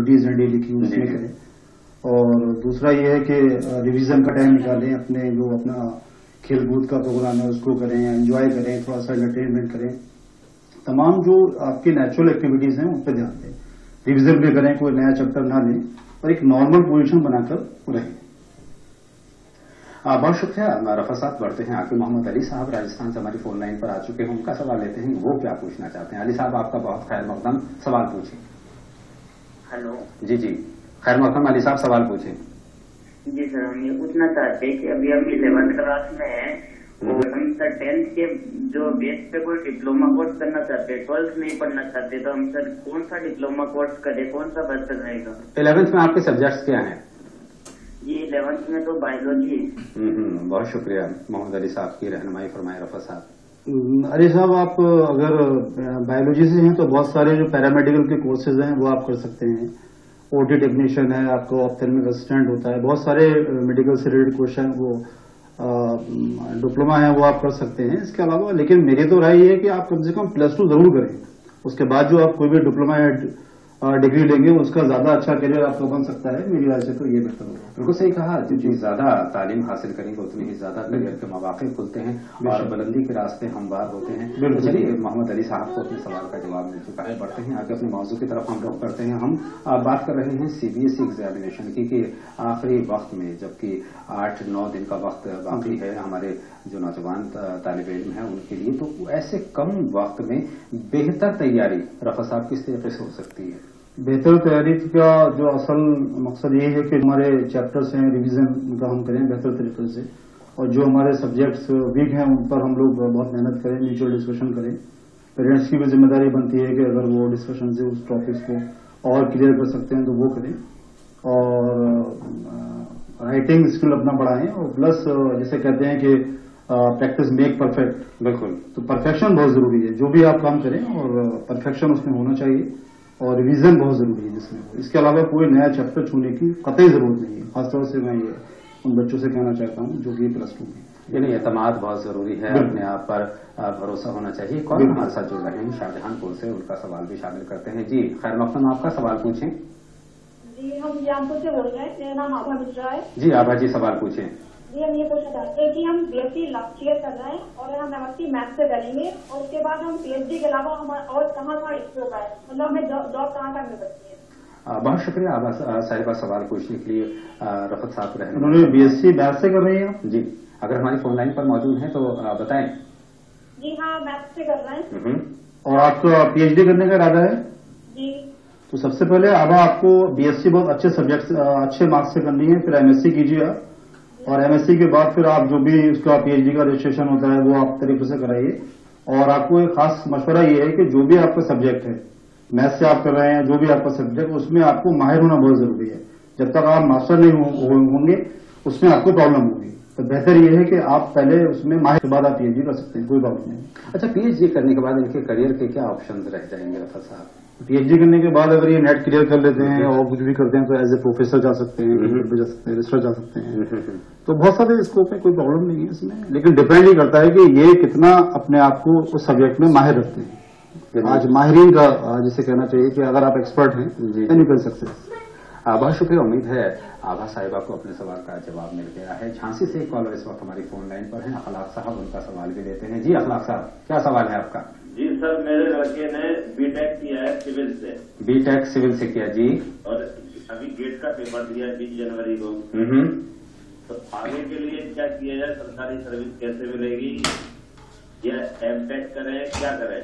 Activities ہیں daily کی اس میں کریں. اور دوسرا یہ ہے کہ ریویژن کا ٹائم نکالیں, اپنے جو اپنا کھیل کود کا پروگرام ہے اس کو کریں, انجوائے کریں, تھوڑا سا انٹرٹینمنٹ کریں. تمام جو آپ کی نیچرل ایکٹیویٹیز ہیں ان پہ دھیان دیں. ریویژن بھی کریں, کوئی نیا چیپٹر نہ لیں اور ایک نارمل پوزیشن بنا کر رہیں. بہت شکریہ رفعت صاحب. بڑھتے ہیں آگے. محمد علی صاحب راجستھان سے ہماری فون لائن پر آ چکے ہیں, ان کا سوال لیتے ہیں وہ کیا پوچھنا چاہتے ہیں. علی صاحب آپ کا بہت خیر مقدم, سوال پوچھیں. ہلو. جی خیر مقدم علی صاحب سوال پوچھیں. جی سر, ہم یہ پوچھنا چاہتے ہیں کہ ابھی ہم 11th کلاس میں ہیں اور ہم سر 10th کے جو بیس پہ کوئی ڈپلوما کورس کرنا چاہتے ہیں, 12th نہیں پڑھنا چاہتے, تو ہم سر کون سا ڈپلوما کورس کریں, کون سا بہتر رہے گا؟ 11th میں آپ کے سبجیکٹس کیا ہیں؟ جی 11th میں تو بایولوجی. بہت شکریہ محمد علی صاحب کی رہنمائی فرمائے. رفعت صاحب. علی صاحب آپ اگر بایولوجی سے ہیں تو بہت سارے جو پیرامیڈیکل کے کورسز ہیں وہ آپ کر سکتے ہیں. او ٹی ٹیکنیشین ہے, آپ کو آپتھلمک اسسٹنٹ ہوتا ہے, بہت سارے میڈیکل سے ریلیٹڈ کورس ہیں, وہ ڈپلوما ہے وہ آپ کر سکتے ہیں. اس کے علاوہ لیکن میری تو رائے یہ ہے کہ آپ کم سے کم +2 ضرور کریں. اس کے بعد جو آپ کوئی بھی ڈپلوما یا ڈگری لیں گے اس کا زیادہ اچھا کیریئر آپ کا بن سکتا ہے. میری رائے سے تو یہ بہتر ہوگا. بالکل صحیح کہا. جتنی زیادہ تعلیم حاصل کریں گے اتنی ہی زیادہ کیریئر کے مواقع کھلتے ہیں اور بلندی کے راستے ہموار ہوتے ہیں. چلیے محمد علی صاحب کو اپنے سوال کا جواب مل چکا ہے. بڑھتے ہیں آگے اپنے موضوع کی طرف ہم رخ کرتے ہیں. ہم بات کر رہے ہیں CBSE ایگزامینیشن کی کہ آخری وقت میں جبکہ 8-9 دن کا وقت باقی ہے ہمارے جو نوجوان طالب علم ہیں ان کے لیے, تو ایسے کم وقت میں بہتر تیاری رفعت صاحب کس طریقے سے ہو سکتی ہے؟ بہتر تیاری کا جو اصل مقصد یہ ہے کہ ہمارے چیپٹرز ہیں ریویژن ان کا ہم کریں بہتر طریقے سے, اور جو ہمارے سبجیکٹس ویک ہیں ان پر ہم لوگ بہت محنت کریں, میوچل ڈسکشن کریں. پیرنٹس کی بھی ذمہ داری بنتی ہے کہ اگر وہ ڈسکشن سے اس ٹاپکس کو اور کلیئر کر سکتے ہیں تو وہ کریں, اور رائٹنگ اسکل اپنا بڑھائیں, اور پلس جسے کہتے ہیں کہ پریکٹس میک پرفیکٹ. بالکل. تو پرفیکشن بہت ضروری ہے. جو بھی آپ کام کریں اور پرفیکشن اس میں ہونا چاہیے, اور ریویژن بہت ضروری ہے جس میں. اس کے علاوہ کوئی نیا چیپٹر چھونے کی قطعی ضرورت نہیں ہے. خاص طور سے میں یہ ان بچوں سے کہنا چاہتا ہوں جو کہ +2 میں. یعنی اعتماد بہت ضروری ہے, اپنے آپ پر بھروسہ ہونا چاہیے. کون ہمارے ساتھ جڑ رہے ہیں شاہجہان پور سے, ان کا سوال بھی شامل کرتے ہیں. جی خیر مقدم آپ کا سوال پوچھیں. جی ہم جامپور سے بول رہے ہیں, میرا نام آبھا مشرا ہے. جی آبھا جی سوال پوچھیں. جی ہم یہ پوچھنا چاہتے ہیں کہ ہم BSc لاسٹ ایئر کر رہے ہیں اور ہم MSc میتھ سے کریں گے, اور اس کے بعد ہم PhD کے علاوہ اور کہاں اسکوپ ہے, مطلب ہمیں جاب کہاں تک مل سکتی ہے؟ بہت شکریہ آبھا صاحبہ سوال پوچھنے کے لیے. رفعت صاحب رہے انہوں نے BSc میتھ سے کر رہی ہیں. جی اگر ہماری فون لائن پر موجود ہیں تو بتائیں. جی ہاں میتھ سے کر رہے ہیں. اور آپ کا PhD کرنے کا ارادہ ہے؟ جی. تو سب سے پہلے اب آپ کو BSc بہت اچھے سبجیکٹ اچھے مارکس سے کرنی ہے, پھر MSc کیجیے آپ, اور MSc کے بعد پھر آپ جو بھی اس کا PhD کا رجسٹریشن ہوتا ہے وہ آپ طریقے سے کرائیے. اور آپ کو ایک خاص مشورہ یہ ہے کہ جو بھی آپ کا سبجیکٹ ہے, میتھ سے آپ کر رہے ہیں, جو بھی آپ کا سبجیکٹ اس میں آپ کو ماہر ہونا بہت ضروری ہے. جب تک آپ ماسٹر نہیں ہوں گے اس میں آپ کو پرابلم ہوگی. تو بہتر یہ ہے کہ آپ پہلے اس میں ماہر کے بعد آپ PhD کر سکتے ہیں, کوئی پرابلم نہیں. اچھا PhD کرنے کے بعد ان کے کریئر کے کیا آپشنز رہ جائیں گے رفعت صاحب؟ PhD کرنے کے بعد اگر یہ نیٹ کلیئر کر لیتے ہیں اور کچھ بھی کرتے ہیں تو ایز اے پروفیسر جا سکتے ہیں, جا سکتے ہیں, ریسرچ جا سکتے ہیں. تو بہت سارے اسکوپ ہے, کوئی پرابلم نہیں ہے اس میں, لیکن ڈپینڈ ہی کرتا ہے کہ یہ کتنا اپنے آپ کو اس سبجیکٹ میں ماہر رکھتے ہیں. آج ماہرین کا جسے کہنا چاہیے کہ اگر آپ ایکسپرٹ ہیں تو نہیں کر سکتے. بہت شکریہ. امید ہے آبھا صاحبہ کو اپنے سوال کا جواب مل گیا ہے. جھانسی سے ایک کالر اس وقت ہماری فون لائن پر ہیں, اخلاق صاحب, ان کا سوال بھی لیتے ہیں. جی اخلاق صاحب کیا سوال ہے آپ کا؟ جی سر, میرے لڑکے نے B.Tech کیا ہے سول سے. B.Tech سول سے کیا جی, اور ابھی گیٹ کا پیپر دیا 20 جنوری کو. تو آگے کے لیے کیا کیا جائے, سرکاری سروس کیسے ملے گی, یا M.Tech کریں, کیا کریں؟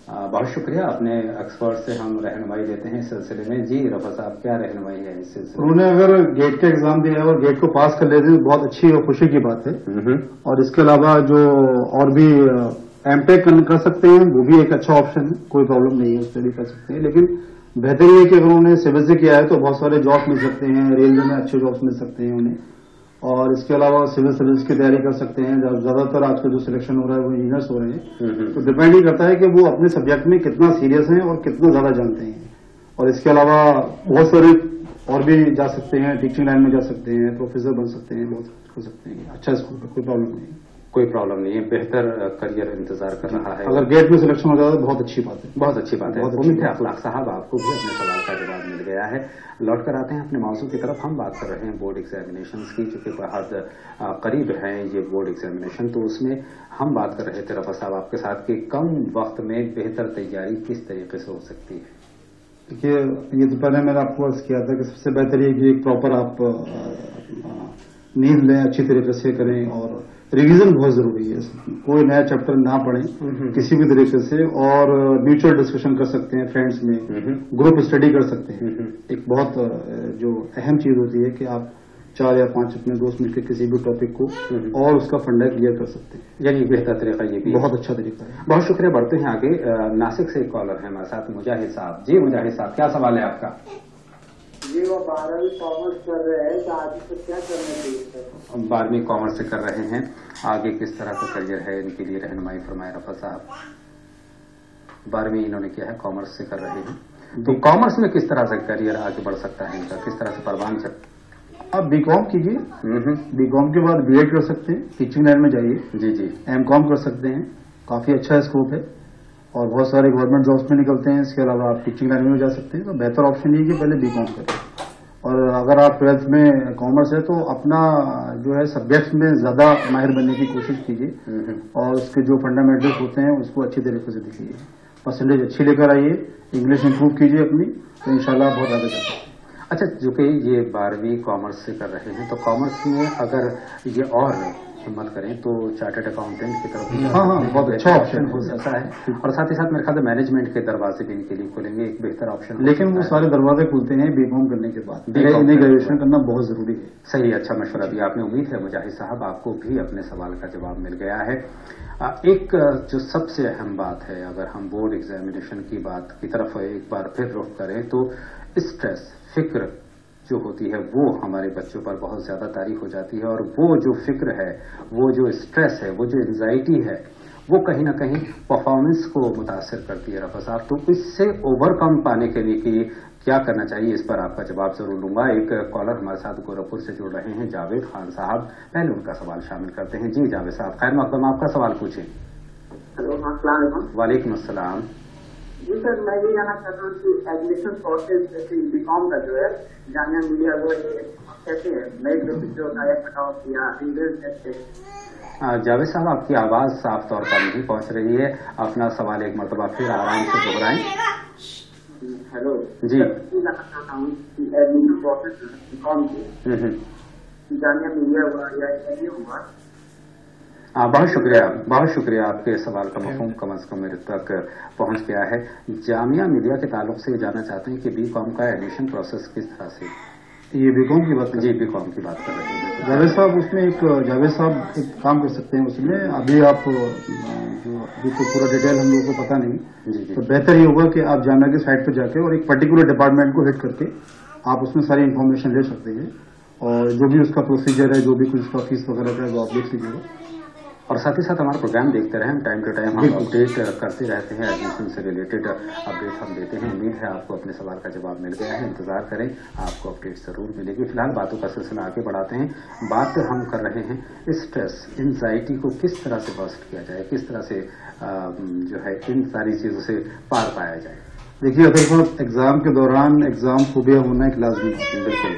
بہت شکریہ. اپنے ایکسپرٹ سے ہم رہنمائی دیتے ہیں اس سلسلے میں. جی رفعت صاحب کیا رہنمائی ہے اس سلسلے میں؟ انہوں نے اگر گیٹ کا ایگزام دیا ہے اور گیٹ کو پاس کر لیتے ہیں بہت اچھی اور خوشی کی بات ہے. اور اس کے علاوہ جو اور بھی M.Tech کر سکتے ہیں وہ بھی ایک اچھا آپشن ہے, کوئی پرابلم نہیں ہے, اس پہ بھی کر سکتے ہیں. لیکن بہتر یہ ہے کہ اگر انہوں نے سول سے کیا ہے تو بہت سارے جاب مل سکتے ہیں, ریلوے میں اچھے جابس مل سکتے ہیں انہیں. اور اس کے علاوہ سول سروس کی تیاری کر سکتے ہیں. زیادہ تر آج کا جو سلیکشن ہو رہا ہے وہ انجینئرس ہو رہے ہیں. تو ڈپینڈ ہی کرتا ہے کہ وہ اپنے سبجیکٹ میں کتنا سیریس ہیں اور کتنا زیادہ جانتے ہیں. اور اس کے علاوہ بہت سارے اور بھی جا سکتے ہیں, ٹیچنگ لائن میں جا سکتے ہیں, پروفیسر بن سکتے ہیں, بہت کچھ کر سکتے ہیں. اچھا اسکول ہے, کوئی پرابلم نہیں. کوئی پرابلم نہیں ہے, بہتر کریئر انتظار کر رہا ہے. اگر گیٹ میں سلیکشن ہو جائے تو بہت اچھی بات ہے. بہت اچھی بات ہے. امید ہے اخلاق صاحب آپ کو بھی اپنے سوال کا جواب مل گیا गया है। लौट कर आते हैं अपने मौजू की तरफ। हम बात कर रहे हैं बोर्ड एग्जामिनेशंस की, चूंकि बहुत करीब हैं ये बोर्ड एग्जामिनेशन, तो उसमें हम बात कर रहे थे रफा साहब आपके साथ कि कम वक्त में बेहतर तैयारी किस तरीके से हो सकती है। देखिए, ये तो पहले मैंने आपको अर्ज किया था कि सबसे बेहतर ये कि एक प्रॉपर आप नींद लें, अच्छी तरीके से करें, और रिवीजन बहुत जरूरी है। कोई नया चैप्टर ना पढ़ें किसी भी तरीके से, और म्यूचुअल डिस्कशन कर सकते हैं फ्रेंड्स में, ग्रुप स्टडी कर सकते हैं। एक बहुत जो अहम चीज होती है कि आप 4 या 5 अपने दोस्त मिलकर किसी भी टॉपिक को और उसका फंडा क्लियर कर सकते हैं। यानी बेहतर तरीका ये भी बहुत अच्छा तरीका है। बहुत शुक्रिया। बढ़ते हैं आगे। नासिक से एक कॉलर है हमारे साथ, मुजाहिद साहब। जी मुजाहिद साहब, क्या सवाल है आपका? जी, वो 12वीं कॉमर्स कर रहे हैं, तो आगे तो क्या करना चाहिए सर? 12वीं कॉमर्स से कर रहे हैं, आगे किस तरह का करियर है इनके लिए, रहनुमाई फरमाए रफा साहब। 12वीं इन्होंने किया है, कॉमर्स से कर रहे हैं, तो कॉमर्स में किस तरह से करियर आगे बढ़ सकता है इनका, किस तरह से परवान सकता? आप बीकॉम कीजिए, बीकॉम के बाद बीएड कर सकते हैं, टीचिंग लाइन में जाइए। जी जी। एमकॉम कर सकते हैं, काफी अच्छा स्कोप है, और बहुत सारे गवर्नमेंट जॉब्स में निकलते हैं। इसके अलावा आप टीचिंग लाइन में जा सकते हैं। तो बेहतर ऑप्शन ये कि पहले बीकॉम करें, और अगर आप 12th में कॉमर्स है तो अपना जो है सब्जेक्ट्स में ज्यादा माहिर बनने की कोशिश कीजिए, और उसके जो फंडामेंटल्स होते हैं उसको अच्छी तरीके से दिखिए, परसेंटेज अच्छी लेकर आइए, इंग्लिश इंप्रूव कीजिए अपनी, तो इंशाल्लाह बहुत आगे जा सकते हैं। अच्छा, जो कि ये 12वीं कॉमर्स से कर रहे हैं, तो कॉमर्स में अगर ये और हिम्मत करें तो चार्टर्ड अकाउंटेंट की तरफ बहुत अच्छा ऑप्शन हो सकता है, और साथ ही साथ मेरे ख्याल से मैनेजमेंट के दरवाजे भी इनके लिए खुलेंगे, एक बेहतर ऑप्शन। लेकिन वो सारे दरवाजे खुलते हैं बीकॉम करने के बाद, इन्हें ग्रेजुएशन करना बहुत जरूरी है। सही, अच्छा मशवरा दिया आपने। उम्मीद है मुजाहिद साहब आपको भी अपने सवाल का जवाब मिल गया है। एक जो सबसे अहम बात है, अगर हम बोर्ड एग्जामिनेशन की बात की तरफ एक बार फिर रुख करें, तो स्ट्रेस, फिक्र जो होती है वो हमारे बच्चों पर बहुत ज्यादा तारी हो जाती है, और वो जो फिक्र है, वो जो स्ट्रेस है, वो जो एंजाइटी है, वो कहीं ना कहीं परफॉर्मेंस को मुतासर करती है रफा साहब। तो इससे ओवरकम पाने के लिए कि क्या करना चाहिए, इस पर आपका जवाब जरूर लूंगा। एक कॉलर हमारे साथ गोरखपुर से जुड़ रहे हैं, जावेद खान साहब, पहले उनका सवाल शामिल करते हैं। जी जावेद साहब, खैर मकदम, आपका सवाल पूछें। हेलो, अस्सलाम वालेकुम। वालेकुम अस्सलाम। जी सर, मैं ये जानना चाहता हूँ कि एडमिशन प्रोसेस जैसे बीकॉम का जो है जामिया मिलिया वो कैसे है, मेरिट बेसिस जो डायरेक्ट कट ऑफ या इंग्लिश कैसे? जावेद साहब, आपकी आवाज साफ तौर पर नहीं पहुंच रही है, अपना सवाल एक मरतबा फिर आराम से दोहराएं। हेलो जी, ये जानना चाहता हूँ कि एडमिशन प्रोसेस बीकॉम की जामिया मिलिया हुआ या एमए हुआ। बहुत शुक्रिया। आपके सवाल का मफहूम कम से कम मेरे तक पहुंच गया है। जामिया मिलिया के ताल्लुक से जानना चाहते हैं कि बीकॉम का एडमिशन प्रोसेस किस तरह से? ये बीकॉम की बात? जी, बीकॉम की बात कर रहे हैं जावेद साहब। उसमें जावेद साहब एक काम कर सकते हैं उसमें, अभी आप अभी तो पूरा डिटेल हम लोगों को पता नहीं, जी, तो बेहतर ये होगा कि आप जामिया की साइट पर जाके और एक पर्टिकुलर डिपार्टमेंट को हिट करके आप उसमें सारी इन्फॉर्मेशन ले सकते हैं, और जो भी उसका प्रोसीजर है, जो भी कुछ उसका फीस वगैरह का है, वो आप देख लीजिएगा। और साथ ही साथ हमारा प्रोग्राम देखते रहें, टाइम टू टाइम हम अपडेट करते रहते हैं, एडमिशन से रिलेटेड अपडेट हम देते हैं। उम्मीद है आपको अपने सवाल का जवाब मिल गया है, इंतजार करें, आपको अपडेट जरूर मिलेगी। फिलहाल बातों का सिलसिला आगे बढ़ाते हैं। बात हम कर रहे हैं स्ट्रेस, एंजाइटी को किस तरह से बस्ट किया जाए, किस तरह से जो है इन सारी चीजों से पार पाया जाए। देखिए, अगर एग्जाम के दौरान एग्जाम फोबिया होना एक लाजमी है, बिल्कुल।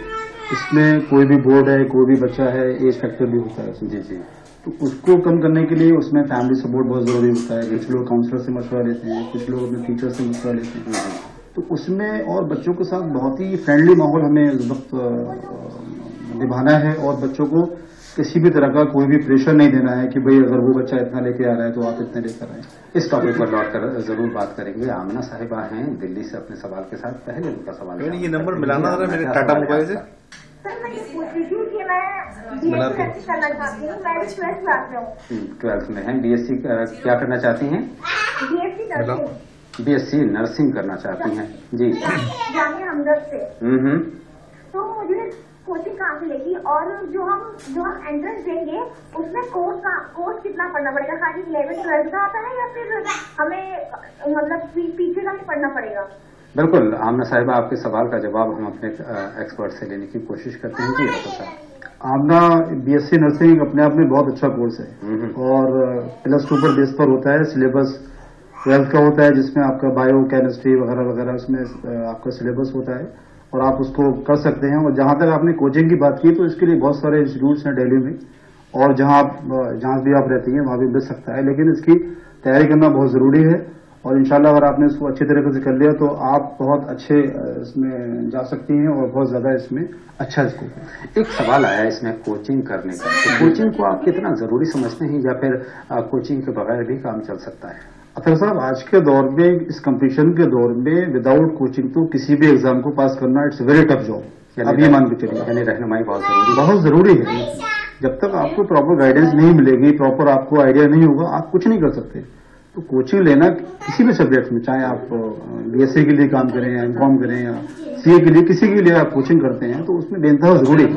इसमें कोई भी बोर्ड है, कोई भी बच्चा है, एज फैक्टर भी होता है। जी जी। तो उसको कम करने के लिए उसमें फैमिली सपोर्ट बहुत जरूरी होता है। कुछ लोग काउंसलर से मशवरा लेते हैं, कुछ लोग अपने टीचर से मशवरा लेते हैं, तो उसमें और बच्चों के साथ बहुत ही फ्रेंडली माहौल हमें उस वक्त निभाना है, और बच्चों को किसी भी तरह का कोई भी प्रेशर नहीं देना है कि भाई अगर वो बच्चा इतना लेके आ रहा है तो आप इतना लेकर आए। इस टॉपिक पर लौट कर जरूर बात करेंगे। आमना साहिबा हैं दिल्ली से अपने सवाल के साथ, पहले उनका सवाल। ये नंबर मिलाना था मेरे टाटा मोबाइल से। सर, मैं ये पूछ रही थी कि मैं बीएससी करना चाहती हूँ, मैं 12th क्लास में हूँ। 12th में हैं, बीएससी क्या करना चाहती हैं? बीएससी नर्सिंग करना चाहती हैं। जी, जामिया हमदर्द से। तो मुझे कोचिंग कहाँ से लेगी, और जो हम एंट्रेंस देंगे उसमें कोर्स कितना पढ़ना पड़ेगा? खाली 11th 12th का आता है या फिर हमें मतलब पीछे का भी पढ़ना पड़ेगा? बिल्कुल आमना साहिबा, आपके सवाल का जवाब हम अपने एक्सपर्ट से लेने की कोशिश करते हैं। जी आमना, बीएससी नर्सिंग अपने आप में बहुत अच्छा कोर्स है, और +2 पर बेस पर होता है। सिलेबस 12th का होता है, जिसमें आपका बायो, केमिस्ट्री वगैरह वगैरह उसमें आपका सिलेबस होता है, और आप उसको कर सकते हैं। और जहां तक आपने कोचिंग की बात की तो इसके लिए बहुत सारे इंस्टीट्यूट्स हैं दिल्ली में, और जहां भी आप रहती हैं वहां भी मिल सकता है, लेकिन इसकी तैयारी करना बहुत जरूरी है। और इंशाल्लाह अगर आपने इसको अच्छी तरीके से कर लिया तो आप बहुत अच्छे इसमें जा सकती हैं और बहुत ज्यादा इसमें अच्छा स्कोप है। एक सवाल आया इसमें कोचिंग करने का, तो कोचिंग को आप कितना जरूरी समझते हैं या फिर कोचिंग के बगैर भी काम चल सकता है? अतर साहब, आज के दौर में, इस कंपटीशन के दौर में विदाउट कोचिंग तो किसी भी एग्जाम को पास करना इट्स वेरी टफ जॉब। अब ये मान के चलिए, यानी रहनुमाई बहुत जरूरी है। जब तक आपको प्रॉपर गाइडेंस नहीं मिलेगी, प्रॉपर आपको आइडिया नहीं होगा, आप कुछ नहीं कर सकते। तो कोचिंग लेना किसी भी सब्जेक्ट में, चाहे आप बीएससी के लिए काम करें या एमकॉम करें या सीए के लिए, किसी के लिए आप कोचिंग करते हैं तो उसमें बेनतहा जरूरी है,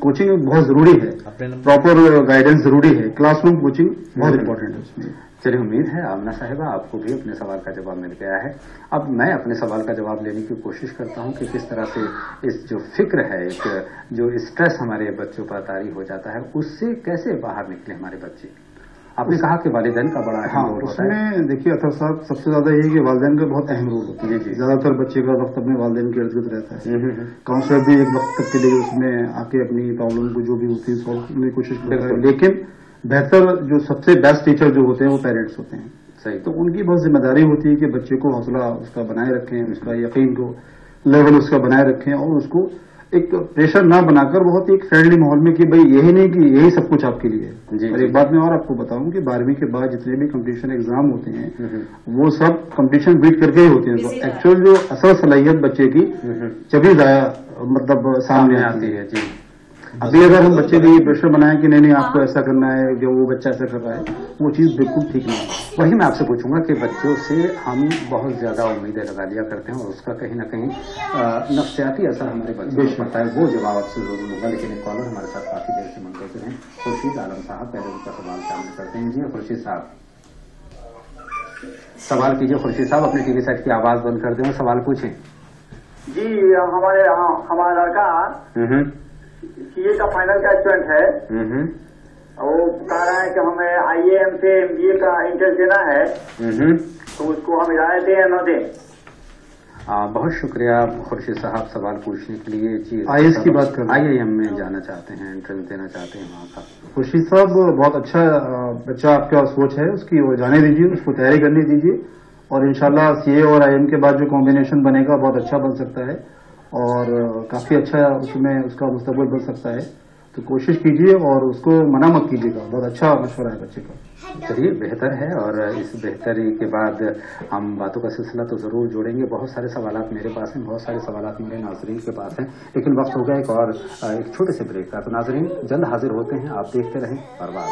कोचिंग बहुत जरूरी है, प्रॉपर गाइडेंस जरूरी है, क्लासरूम कोचिंग बहुत इंपॉर्टेंट है उसमें। चलिए, उम्मीद है आमना साहिबा आपको भी अपने सवाल का जवाब मिल गया है। अब मैं अपने सवाल का जवाब लेने की कोशिश करता हूं कि किस तरह से इस जो फिक्र है, एक जो स्ट्रेस हमारे बच्चों पर तारी हो जाता है, उससे कैसे बाहर निकले हमारे बच्चे। आपने कहा कि वालिदैन का बड़ा अहम रोल होता है। उसमें देखिए अतर साहब, सबसे ज्यादा ये कि वालिदैन का बहुत अहम रोल होता है। ज्यादातर बच्चे का वक्त अपने वालिदैन के इर्द गिर्द रहता है। काउंसलर भी एक वक्त तक के लिए उसमें आके अपनी प्रॉब्लम को जो भी होती है सॉल्व करने की कोशिश करता है, लेकिन बेहतर जो सबसे बेस्ट टीचर जो होते हैं वो पेरेंट्स होते हैं। सही। तो उनकी बहुत जिम्मेदारी होती है कि बच्चे को हौसला उसका बनाए रखें, उसका यकीन को लेवल उसका बनाए रखें, और उसको एक प्रेशर ना बनाकर बहुत एक फ्रेंडली माहौल में कि भाई यही नहीं कि यही सब कुछ आपके लिए है। और एक बात मैं और आपको बताऊं कि 12वीं के बाद जितने भी कंपटीशन एग्जाम होते हैं वो सब कंपटीशन बीट करके ही होते हैं। तो एक्चुअल जो असल सलाहियत बच्चे की जभी मतलब सामने आती है। जी, अभी अगर हम बच्चे के लिए प्रेशर बनाएं कि नहीं आपको ऐसा करना है, जो वो बच्चा ऐसा कर रहा है, वो चीज बिल्कुल ठीक नहीं है। वही मैं आपसे पूछूंगा कि बच्चों से हम बहुत ज्यादा उम्मीदें लगा लिया करते हैं और उसका कहीं ना कहीं नफ्सियाती असर हमारे बच्चों पर पड़ता है। वो जवाब आपसे जरूर होगा, लेकिन एक कॉलर हमारे साथ काफी देर से मुंतज़िर हैं, खुर्शीद आलम साहब। पहले उनका सवाल शामिल करते हैं। जी खुर्शीद साहब, सवाल कीजिए। खुर्शीद साहब, अपने टीवी सेट की आवाज बंद कर दें और सवाल पूछें। जी, हमारा लड़का सीए का फाइनल का स्टूडेंट है। वो कह रहा है कि हमें आईएएम से एमबीए का इंटरेस्ट देना है, तो उसको हम इजाजत दें या न दें? बहुत शुक्रिया खुर्शीद साहब सवाल पूछने के लिए। जी, आईएएस की बात कर, आईआईएम में जाना चाहते हैं, इंटरेस्ट देना चाहते हैं वहाँ का। खुर्शीद साहब, बहुत अच्छा बच्चा आपका सोच है, उसकी वो जाने दीजिए, उसको तैयारी करने दीजिए, और इंशाल्लाह सीए और आईएएम के बाद जो कॉम्बिनेशन बनेगा बहुत अच्छा बन सकता है और काफी अच्छा उसमें उसका मुस्तकबिल बन सकता है। तो कोशिश कीजिए और उसको मना मत कीजिएगा, बहुत अच्छा मशवरा है बच्चे का। चलिए, बेहतर है, और इस बेहतरी के बाद हम बातों का सिलसिला तो जरूर जोड़ेंगे। बहुत सारे सवालात मेरे पास हैं, बहुत सारे सवालात मेरे नाजरीन के पास हैं, लेकिन वक्त हो गया एक छोटे से ब्रेक का। तो नाजरीन जल्द हाजिर होते हैं, आप देखते रहें। बर्बाद।